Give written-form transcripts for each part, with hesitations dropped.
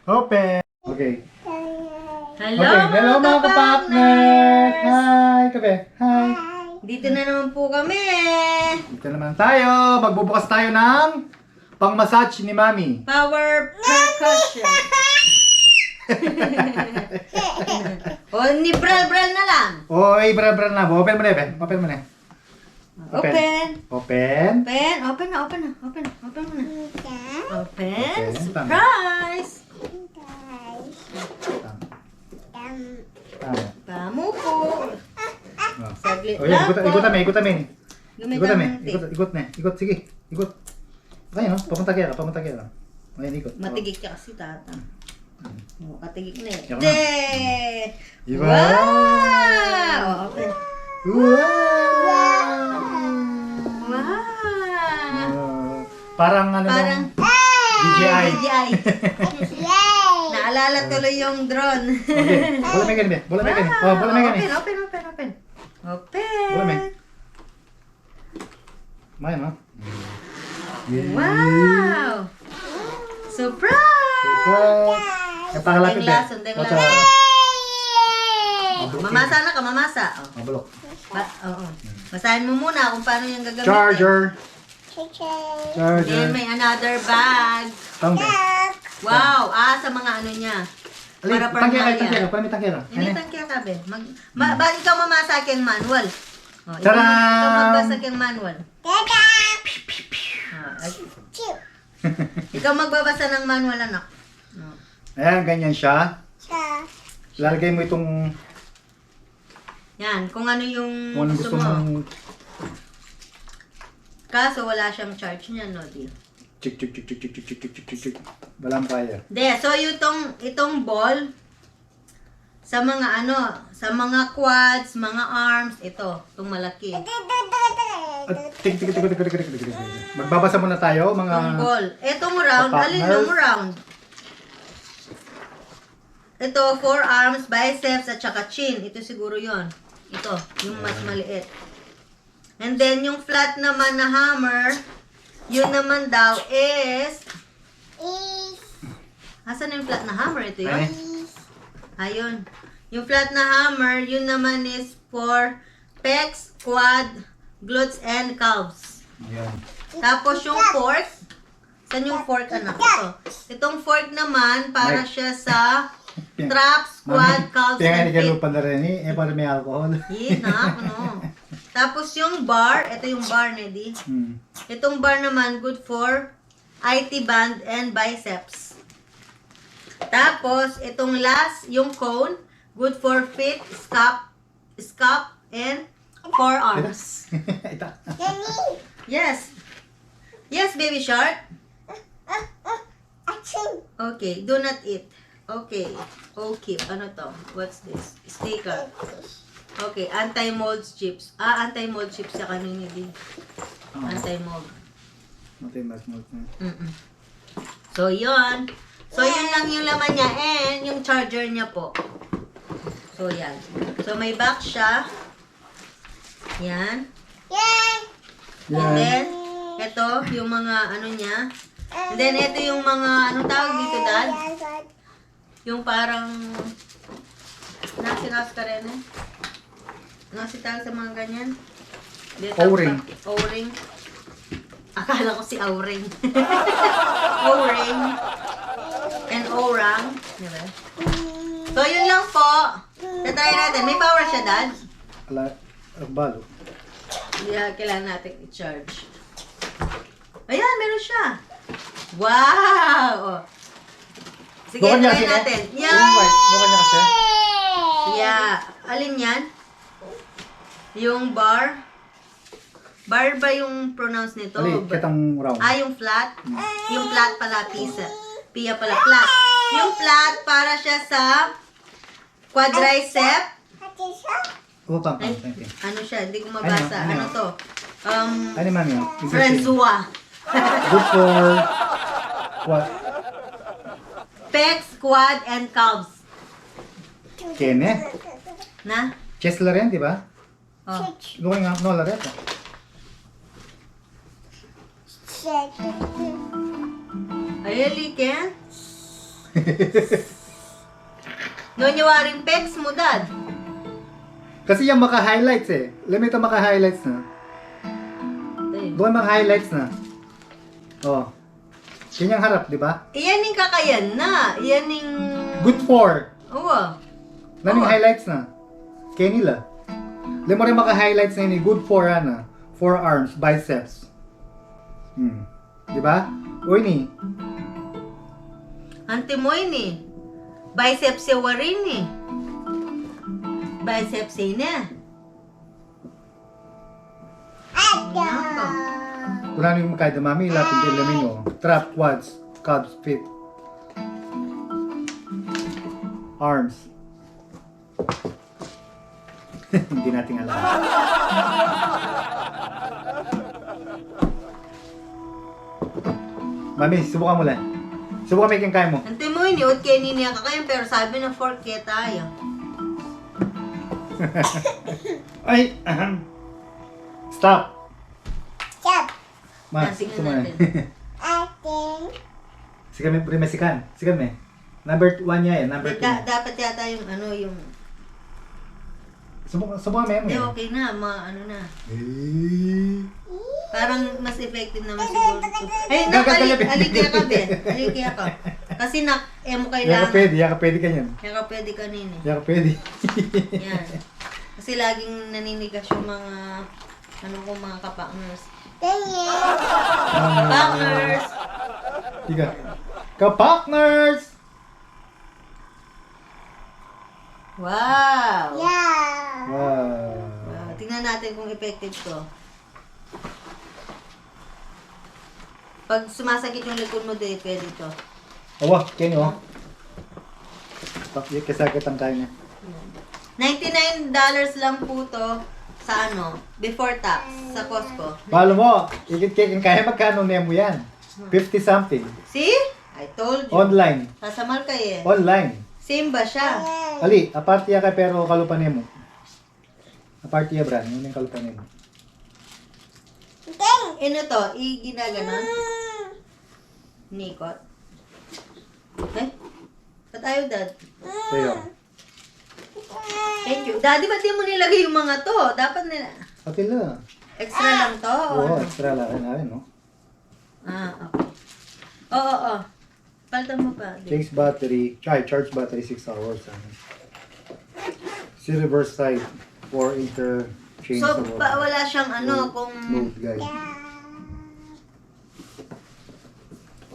Open. Okay. Hello, Okay. Hello mga kapakner. Hi, kape. Hi. Dito na naman po kami. Dito naman tayo. Magbubukas tayo ng pang-massage ni Mami. Power percussion. O, ni Bral na lang. Oy, bra na. Open mo na, Ben. Open mo na. Open. Open. Open na. Open mo na. Open. Tama. Surprise. Tama. Pamu po. Oh. Saglit Oh, yan. lang po. Ikot namin. Ikot Gamitan namin. ng tape. Ikot na. Ikot. Sige. Ikot. Ayun, no? Papunta kaya. Ayun, ikot. Matigik ka kasi, tata. Oh, katigik na eh. Yan na. Diba? Wow! Open. Wow! Wow! Parang ano Parang DJI. DJI. Naalala tuloy yung drone. Okay. Bola may ganun, Bola may ganun. Oh, bola may ganun. Open. Bola may. May, no? Wow! Surprise! Pakalapit din. Sundeng lason. Mamasa na ka, mamasa. Oh. Mabulok. Oo. Basahin mo muna kung paano yung gagamitin. Charger. Then may another bag. Tangke. Wow! Sa mga ano niya. Para Tangkera. Paano may tangkera? Hindi tangkya ka, be. Bakit ikaw mamasa yung manual? Oh, ikaw Tadam! magbasa yung manual. Ikaw magbabasa ng manual, anak. Ayan, ganyan siya. Lalagay mo itong Yan, kung ano yung kung anong gusto gusto mo. mong Kaso wala siyang charge niya, no, di? chik. Wala mo kaya. So itong ball, sa mga ano, sa mga quads, mga arms, itong malaki. Tik. Magbabasa muna tayo, mga Itong ball. Itong round, alin Kapakners. yung round? Ito, forearms, biceps, at saka chin. Ito siguro yon. Ito, yung mas maliit. And then, yung flat naman na hammer, yun naman daw is... Asan yung flat na hammer? Ito yun? Ayun. Yung flat na hammer, yun naman is for pecs, quad, glutes, and calves. Ayan. Tapos yung fork, saan yung fork, anak? Ito. Itong fork naman, para siya sa traps, quad, calves, Kaya and nga feet. lupa na rin para may alcohol. Ano. Tapos yung bar, ito yung bar, Neddy. Itong bar naman, good for IT band and biceps. Tapos, itong last, yung cone, good for feet, scap, and forearms. Ito. Yes. Yes, baby shark. Okay, do not eat. Okay. Okay, ano to? What's this? Sticker. Okay, anti-mold chips. Anti-mold chips sa kanina din. Anti-mold. So, yun. So, yun lang yung laman niya and yung charger niya po. So, yan. So, may box siya. Yan. And then, ito, yung mga ano niya. And then, ito yung mga, anong tawag dito, Dad? Yung parang, nasinas ka rin eh. Nasitag sa mga ganyan. O-ring. O-ring. Akala ko si O-ring. O-ring. And O-rang. Diba? So, yun lang po. Tatry natin. May power siya, Dad? Balo. Yeah, kailangan natin i-charge. Ayan, meron siya. Wow! Sige, Bukan niya try kasi, natin. eh. Yeah! Bukan niya kasi. Yeah. Alin yan? Yung bar? Bar ba yung pronounce nito? Kitang round. Yung flat? Yung flat pala, Pia pala, flat. Yung flat para siya sa quadricep. Utang. Ay, ano siya? Hindi ko mabasa. Ano? Ano to? Ano man yun? Frenzua. Good for what? Pecs, quad, and calves. Kene? Na? Chest la rin, di ba? Oh. Going up, no la rin. Really, Ken? Noon yung waring pegs mo, Dad. Kasi yung maka-highlights eh. Alam mo ito maka-highlights na. Doon maka-highlights na. Oh. Yan yung harap, di ba? Iyan yung kakayan na. Iyan yung... Good for. Oo. Naming highlights na. Kaya nila. Alam mo rin maka-highlights na yun eh. Good for na. Forearms, biceps. Di ba? Uy ni. Ante mo yun eh. Biceps yung warin eh. Biceps yun eh. Nako. Wala na yung makahida mami. Lapin din lamin o. Trap, quads, calves, feet. Arms. Hindi natin alam. Mami, subukan mo lang. Subukan mo yung kaya mo. Ante mo yun, iot kayo niya kakayan, pero sabi na fork kaya tayo. Ay! Stop! Stop! Ma, Tingnan sumunod. natin. Sige, may primesikan. Sige, may. Number 1 niya yan, number 2. Dapat yata yung ano, yung... Subukan mo yan. Hindi, okay na, ano na. Eh. Parang mas effective naman siguro ito. Ay, Gagagalabin. alikya ka, Ben. Alikya ka. Kasi mo Yaka kailangan. pwede ka yan. Kaya ka pwede kanina. Yaka pwede. Yan. Kasi laging naninigas yung mga, ano ko, mga kapakners. Kapakners! Tiga. Kapakners! Wow! Wow. Tingnan natin kung effective to. Pag sumasakit yung likod mo, di pwede to. Awa, Kenny, oh. Kasagit ang kaya niya. $99 lang po to sa ano, before tax, sa Costco. Palo mo, ikit-kikin kaya magkano na mo yan? 50 something. See? I told you. Online. Sasamal kayo eh. Online. Same ba siya? Ali, apartiya ka pero kalupan mo. Apartiya brand, yun yung kalupan mo. Ano to? Ginaganon? Nikot? Eh? Ba't ayaw, Dad? Sa'yo. Thank you. Daddy, ba't di mo nilagay yung mga to? Dapat nila. Pati lang. Extra lang to? Oo, extra lang na rin, no? Ah, okay. Oo. Paltan mo pa. Change battery, charge battery 6 hours. Si reverse side for interchange. So, wala siyang ano kung... Mode, guys.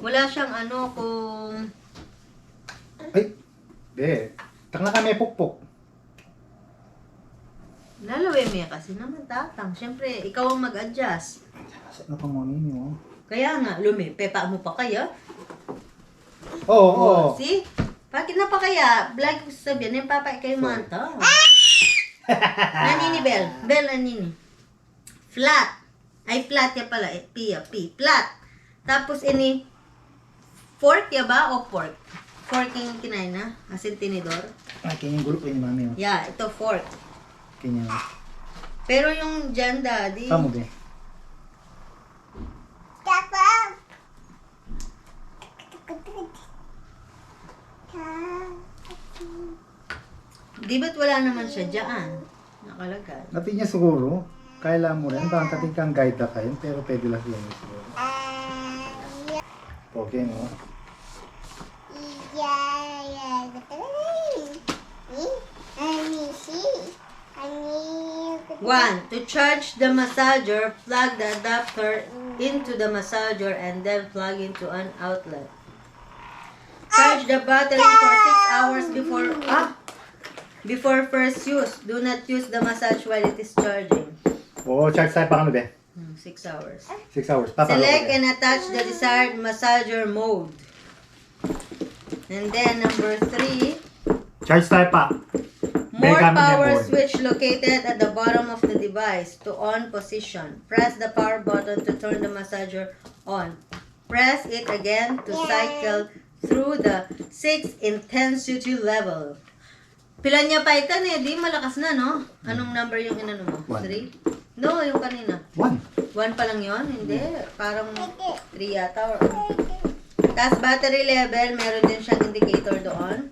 Wala siyang ano kung... Ay! Be, tak na kami pukpok. Lalawin mo yan kasi naman tatang. Siyempre, ikaw ang mag-adjust. Ano pang mo ninyo? Kaya nga, pepa mo pa kaya? Oo, oo. See? Bakit na pa kaya? Vlog ko sabihin, yung papa kayo mga to. Anini, Bel? Bel, anini? Flat. Ay, flat ya pala. P. Flat. Tapos, ini, fork ya ba o fork? Fork yung kinain na? Asin tinidor? Ay, kanya yung gulo kayo ni mami. Oh. Yeah, ito fork. Kanya. Pero yung dyan, Daddy. Kamu, be. Di ba't wala naman siya dyan? Nakalagay. Natin niya siguro. Kailan mo rin. Baka natin kang guide na kayo. Pero pwede lang yun siguro. Okay, no? One, to charge the massager, plug the adapter into the massager and then plug into an outlet. Charge the battery for 6 hours before first use. Do not use the massage while it is charging. Oo, charge tayo pa kano, be? 6 hours. 6 hours. Papalo Select ko, be. and attach the desired massager mode. And then number 3, Charge tayo pa. more May gamit niya power board. switch located at the bottom of the device to on position. Press the power button to turn the massager on. Press it again to cycle through the 6 intensity level. Pila niya pa itan eh, di malakas na no? Anong number yung inano mo? 3? No, yung kanina. 1. 1 pa lang yon? Hindi, parang 3 yata or Tapos battery level, meron din siyang indicator doon.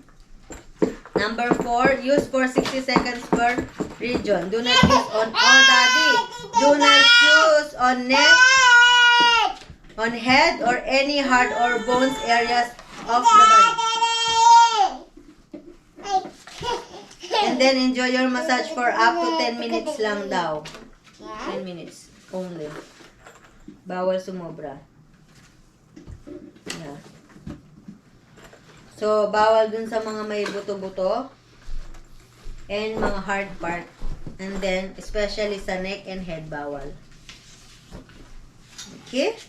Number 4, use for 60 seconds per region. Do not use on daddy. Do not use on neck, on head, or any heart or bones areas of the body. And then enjoy your massage for up to 10 minutes lang daw. 10 minutes only. Bawal sumobra. Yeah. So, bawal dun sa mga may buto-buto and mga hard part. And then, especially sa neck and head, bawal. Okay?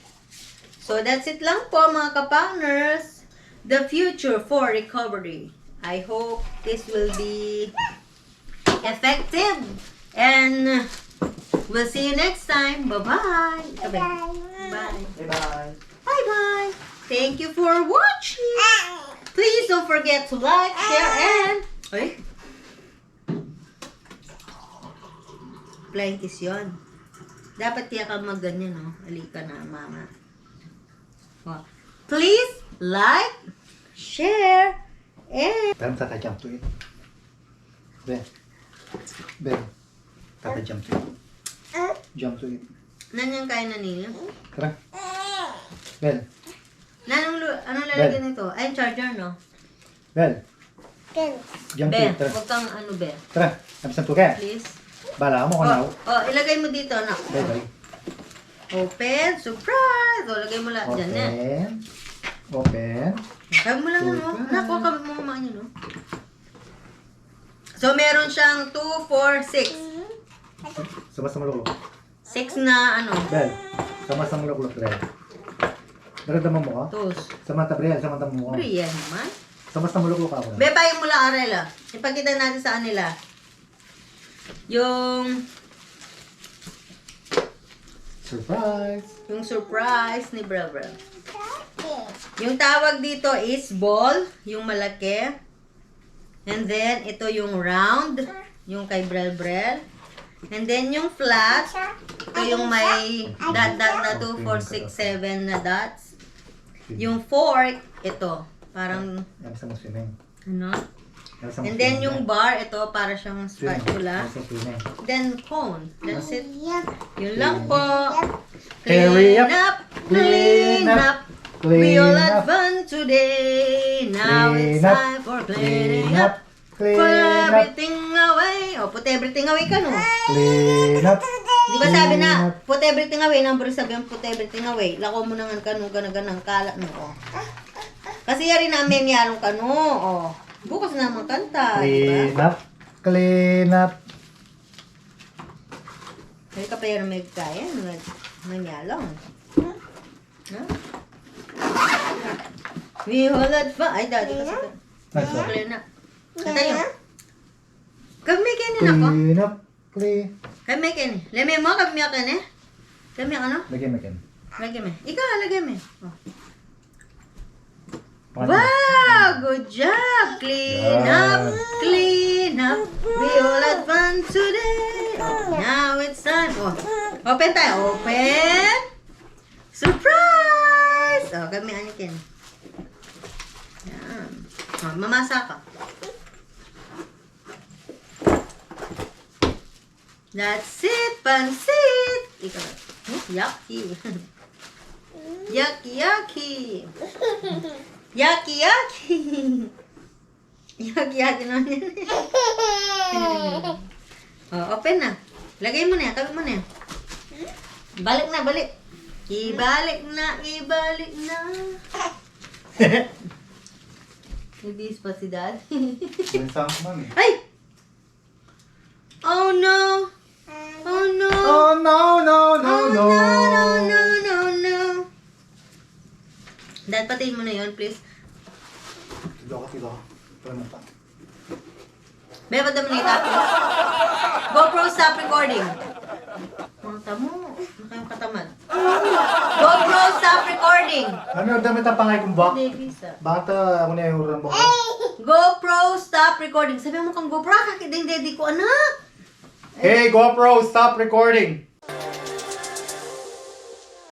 So, that's it lang po mga kapakners. The future for recovery. I hope this will be effective. And we'll see you next time. Bye-bye. Bye. Bye-bye. Bye-bye. Thank you for watching. Please don't forget to like, share, and... Ay! Flying kiss yun. Dapat tiyak ka mag-ganyan, no? Halika na, mama. Oh. Please like, share, and... Ben, Tata jump to it. Ben. Tata jump to it. Jump to it. Nanyang kaya na ninyo? Tara. Ben. Anong lalagyan nito? Ay, charger, no? Ben. Jump to Be, it. Tara. huwag kang ano, Be. Tara. Nabisan to ka. Please. Bala mo ko na. Ilagay mo dito, anak. Bye-bye. Open, surprise! Lagay mo lahat dyan, eh. Open. Sabi mo lang, no? Nakuha kami mo kumain yun, no? So, meron siyang 2, 4, 6. Sama-sama luklok. 6 na, ano? Bel, sama-sama luklok, Bel. Naradama mo ka? Tos. Samantha, Brielle, samantha mo ka. Brielle naman. Sama-sama luklok ako. Be, payo mo lang, Arela. Ipakita natin sa kanila. Yung surprise ni Brel. Yung tawag dito is ball, yung malaki. And then, ito yung round, yung kay Brel. And then, yung flat, ito yung may dot na 2, 4, 6, 7 na dots. Yung fork, ito, parang, ano? And then, yung bar, ito, para siyang spatula. Then, cone. That's it. Yun lang po. Clean up, clean up. We all had fun today. Now it's time for cleaning up. Put everything away. O, put everything away ka, no? Clean up. Di ba sabi na, put everything away. Number sabi yung put everything away. Lako mo nangan ka, no? Ganang kalat mo, o. Kasi yari namin yarong ka, no? O. Bukas na kanta, clean diba? Up. Clean up. Ay ka pa yan may kaya. Nangyalong. No? We all had fun. Ay, dati kasi. Clean up. Kanta yun. Kami kanin ako. Clean up. Clean. Kami kanin. Leme mo, kami kanin. Kami ano? Lagyan mo kin. Lagyan mo. Ikaw, lagyan mo. Oh. Wow! Good job! Clean up! Clean up! We all had fun today! Oh, now it's time! Oh, open tayo! Open! Surprise! Oh, kami anikin. Yan. Oh, mamasa ka. That's it! Pansit! Ikaw. Yucky! Yucky, yucky! Yucky, yucky! Yucky, yucky naman yan. Oh, open na. Lagay mo na yan. Tabi mo na yan. Balik na, balik. Ibalik na, ibalik na. Ibis pa si Dad. Ay! Oh no! Oh no! Oh no, no, no, no. Dad, patayin mo na yun, please. Tigo ka. Tama pa. Beba, dami na itapos. GoPro, stop recording. Mata mo. Ano kayong katamad? GoPro, stop recording. Ano damit ang pangay kong bak? Hindi, bisa. Bata ako na yung huran mo. GoPro, stop recording. Sabi mo kang GoPro, kakiding daddy ko, anak. Hey, GoPro, stop recording.